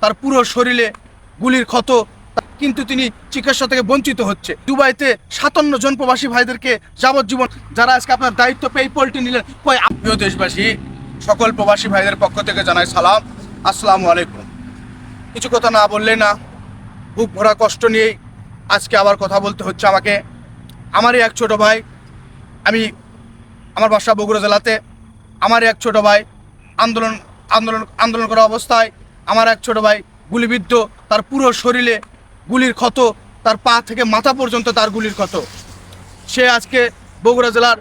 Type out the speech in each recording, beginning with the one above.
তার পুরো শরীরে গুলির ক্ষত, কিন্তু তিনি চিকিৎসা থেকে বঞ্চিত হচ্ছে। দুবাইতে 57 জন প্রবাসী ভাইদেরকে যাবজ্জীবন, যারা আজকে আপনার দায়িত্ব পেয়ে পোল্ট্রি নিলেন। প্রিয় দেশবাসী, সকল প্রবাসী ভাইদের পক্ষ থেকে জানাই সালাম, আসসালামু আলাইকুম। কিছু কথা না বললে না, বুক ভরা কষ্ট নিয়েই আজকে আবার কথা বলতে হচ্ছে আমাকে। আমারই এক ছোট ভাই, আমার বাসা বগুড়া জেলাতে, আমার এক ছোট ভাই আন্দোলন করা অবস্থায় আমার এক ছোট ভাই গুলিবিদ্ধ, তার পুরো শরীরে গুলির ক্ষত, তার পা থেকে মাথা পর্যন্ত তার গুলির ক্ষত। সে আজকে বগুড়া জেলার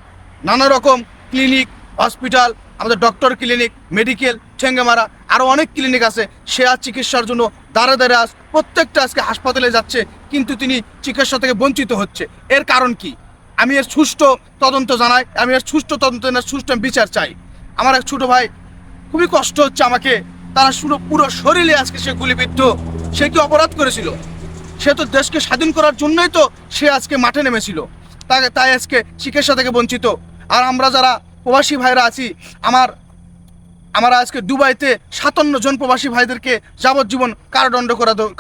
নানা রকম ক্লিনিক, হসপিটাল, আমাদের ডক্টর ক্লিনিক, মেডিকেল, ঠেঙ্গামারা, আরও অনেক ক্লিনিক আছে। সে আজ চিকিৎসার জন্য দাঁড়ে আজ প্রত্যেকটা আজকে হাসপাতালে যাচ্ছে, কিন্তু তিনি চিকিৎসা থেকে বঞ্চিত হচ্ছে। এর কারণ কি? আমি এর সুষ্ঠু তদন্ত জানাই, আমি এর সুষ্ঠু তদন্ত, সুষ্ঠু বিচার চাই। আমার এক ছোটো ভাই, খুবই কষ্ট হচ্ছে আমাকে। তারা পুরো শরীরে আজকে সে গুলিবিদ্ধ। সে কি অপরাধ করেছিল? সে তো দেশকে স্বাধীন করার জন্যই তো সে আজকে মাঠে নেমেছিল। তাই আজকে চিকিৎসা থেকে বঞ্চিত। আর আমরা যারা প্রবাসী ভাইরা আছি, আমরা আজকে দুবাইতে 57 জন প্রবাসী ভাইদেরকে যাবজ্জীবন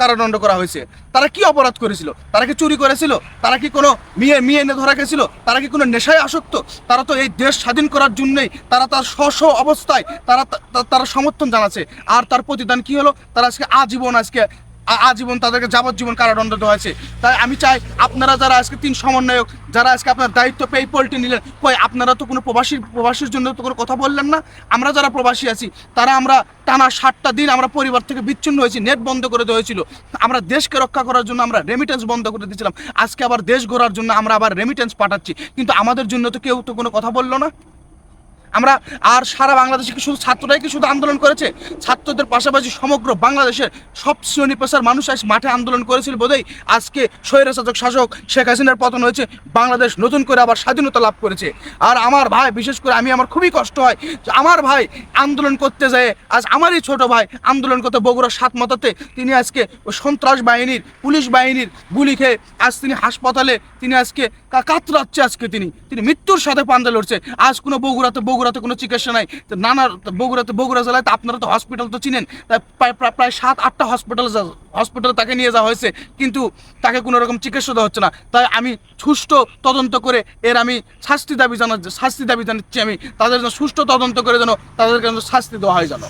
কারাদণ্ড করা হয়েছে। তারা কি অপরাধ করেছিল? তারা কি চুরি করেছিল? তারা কি কোনো মেয়ে এনে ধরা গেছিল? তারা কি কোনো নেশায় আসক্ত? তারা তো এই দেশ স্বাধীন করার জন্যই তার স্ব অবস্থায় তারা সমর্থন জানাচ্ছে। আর তার প্রতিদান কি হলো? তারা আজকে আজীবন তাদেরকে যাবজ্জীবন কারাদণ্ড দেওয়া হয়েছে। তাই আমি চাই, আপনারা যারা আজকে 3 সমন্বয়ক, যারা আজকে আপনার দায়িত্ব পেয়ে পোল্ট্রি নিলেন, আপনারা তো কোনো প্রবাসীর জন্য তো কোনো কথা বললেন না। আমরা যারা প্রবাসী আছি, আমরা টানা 60টা দিন আমরা পরিবার থেকে বিচ্ছিন্ন হয়েছি, নেট বন্ধ করে দেওয়া হয়েছিল। আমরা দেশকে রক্ষা করার জন্য আমরা রেমিটেন্স বন্ধ করে দিয়েছিলাম। আজকে আবার দেশ গড়ার জন্য আমরা আবার রেমিটেন্স পাঠাচ্ছি, কিন্তু আমাদের জন্য তো কেউ তো কোনো কথা বললো না। আমরা আর সারা বাংলাদেশে কি শুধু ছাত্ররাই কি শুধু আন্দোলন করেছে? ছাত্রদের পাশাপাশি সমগ্র বাংলাদেশের সব শ্রেণী পেশার মানুষ আজ মাঠে আন্দোলন করেছিল বলেই আজকে স্বৈরশাসক শাসক শেখ হাসিনার পতন হয়েছে, বাংলাদেশ নতুন করে আবার স্বাধীনতা লাভ করেছে। আর আমার ভাই, বিশেষ করে আমার খুবই কষ্ট হয় যে আমার ভাই আন্দোলন করতে যায়, আজ আমারই ছোট ভাই আন্দোলন করতে বগুড়ার 7 মাথাতে তিনি আজকে সন্ত্রাস বাহিনীর, পুলিশ বাহিনীর গুলি খেয়ে আজ তিনি হাসপাতালে, তিনি আজকে কাতরাচ্ছে। আজকে তিনি মৃত্যুর সাথে পাঞ্জা লড়ছে। আজ কোনো বগুড়াতে কোনো চিকিৎসা নাই। বগুড়া জেলায় তো আপনারা তো হসপিটাল তো চিনেন, প্রায় 7-8টা হসপিটাল তাকে নিয়ে যাওয়া হয়েছে, কিন্তু তাকে কোনো রকম চিকিৎসা দেওয়া হচ্ছে না। তাই আমি সুষ্ঠু তদন্ত করে আমি শাস্তি দাবি জানাচ্ছি। আমি তাদের যেন সুষ্ঠু তদন্ত করে যেন তাদেরকে শাস্তি দেওয়া হয় যেন।